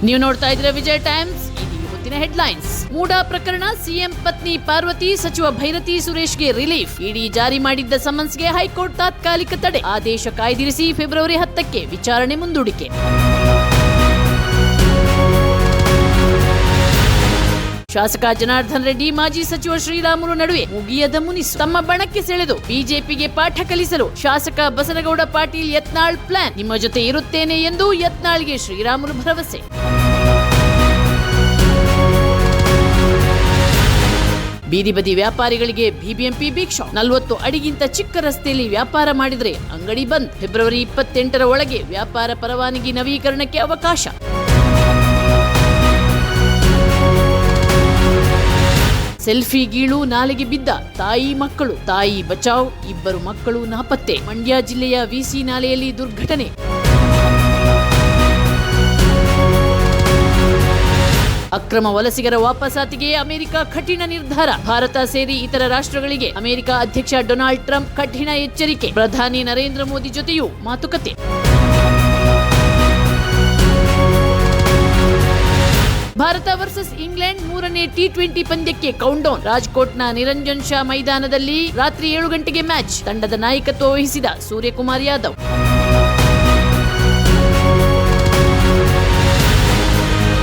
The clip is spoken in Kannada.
ನೀವು ನೋಡ್ತಾ ಇದ್ರೆ ವಿಜಯ ಟೈಮ್ಸ್. ಇವತ್ತಿನ ಹೆಡ್ಲೈನ್ಸ್. ಮೂಡಾ ಪ್ರಕರಣ, ಸಿಎಂ ಪತ್ನಿ ಪಾರ್ವತಿ, ಸಚಿವ ಭೈರತಿ ಸುರೇಶ್ಗೆ ರಿಲೀಫ್. ಇಡಿ ಜಾರಿ ಮಾಡಿದ್ದ ಸಮನ್ಸ್ಗೆ ಹೈಕೋರ್ಟ್ ತಾತ್ಕಾಲಿಕ ತಡೆ. ಆದೇಶ ಕಾಯ್ದಿರಿಸಿ ಫೆಬ್ರವರಿ 10ಕ್ಕೆ ವಿಚಾರಣೆ ಮುಂದೂಡಿಕೆ. ಶಾಸಕ ಜನಾರ್ದನ್ ರೆಡ್ಡಿ, ಮಾಜಿ ಸಚಿವ ಶ್ರೀರಾಮುಲು ನಡುವೆ ಮುಗಿಯದ ಮುನಿಸು. ತಮ್ಮ ಬಣಕ್ಕೆ ಸೆಳೆದು ಬಿಜೆಪಿಗೆ ಪಾಠ ಕಲಿಸಲು ಶಾಸಕ ಬಸನಗೌಡ ಪಾಟೀಲ್ ಯತ್ನಾಳ್ ಪ್ಲಾನ್. ನಿಮ್ಮ ಜೊತೆ ಇರುತ್ತೇನೆ ಎಂದು ಯತ್ನಾಳ್ಗೆ ಶ್ರೀರಾಮುಲು ಭರವಸೆ. ಬೀದಿ ಬದಿ ವ್ಯಾಪಾರಿಗಳಿಗೆ ಬಿಬಿಎಂಪಿ ಬಿಗ್ ಶಾಕ್. 40 ಅಡಿಗಿಂತ ಚಿಕ್ಕ ರಸ್ತೆಯಲ್ಲಿ ವ್ಯಾಪಾರ ಮಾಡಿದರೆ ಅಂಗಡಿ ಬಂದ್. ಫೆಬ್ರವರಿ 28ರ ಒಳಗೆ ವ್ಯಾಪಾರ ಪರವಾನಗಿ ನವೀಕರಣಕ್ಕೆ ಅವಕಾಶ. ಸೆಲ್ಫಿ ಗೀಳು, ನಾಲೆಗೆ ಬಿದ್ದ ತಾಯಿ ಮಕ್ಕಳು. ತಾಯಿ ಬಚಾವ್, ಇಬ್ಬರು ಮಕ್ಕಳು ನಾಪತ್ತೆ. ಮಂಡ್ಯ ಜಿಲ್ಲೆಯ ವಿಸಿ ನಾಲೆಯಲ್ಲಿ ದುರ್ಘಟನೆ. ಅಕ್ರಮ ವಲಸಿಗರ ವಾಪಸಾತಿಗೆ ಅಮೆರಿಕ ಕಠಿಣ ನಿರ್ಧಾರ. ಭಾರತ ಸೇರಿ ಇತರ ರಾಷ್ಟ್ರಗಳಿಗೆ ಅಮೆರಿಕ ಅಧ್ಯಕ್ಷ ಡೊನಾಲ್ಡ್ ಟ್ರಂಪ್ ಕಠಿಣ ಎಚ್ಚರಿಕೆ. ಪ್ರಧಾನಿ ನರೇಂದ್ರ ಮೋದಿ ಜೊತೆಯೂ ಮಾತುಕತೆ. ಭಾರತ ವರ್ಸಸ್ ಇಂಗ್ಲೆಂಡ್ 3ನೇ ಟಿ20 ಪಂದ್ಯಕ್ಕೆ ಕೌಂಟ್ಡೌನ್. ರಾಜ್ಕೋಟ್ನ ನಿರಂಜನ್ ಶಾ ಮೈದಾನದಲ್ಲಿ ರಾತ್ರಿ 7 ಗಂಟೆಗೆ ಮ್ಯಾಚ್. ತಂಡದ ನಾಯಕತ್ವ ವಹಿಸಿದ ಸೂರ್ಯಕುಮಾರ್ ಯಾದವ್.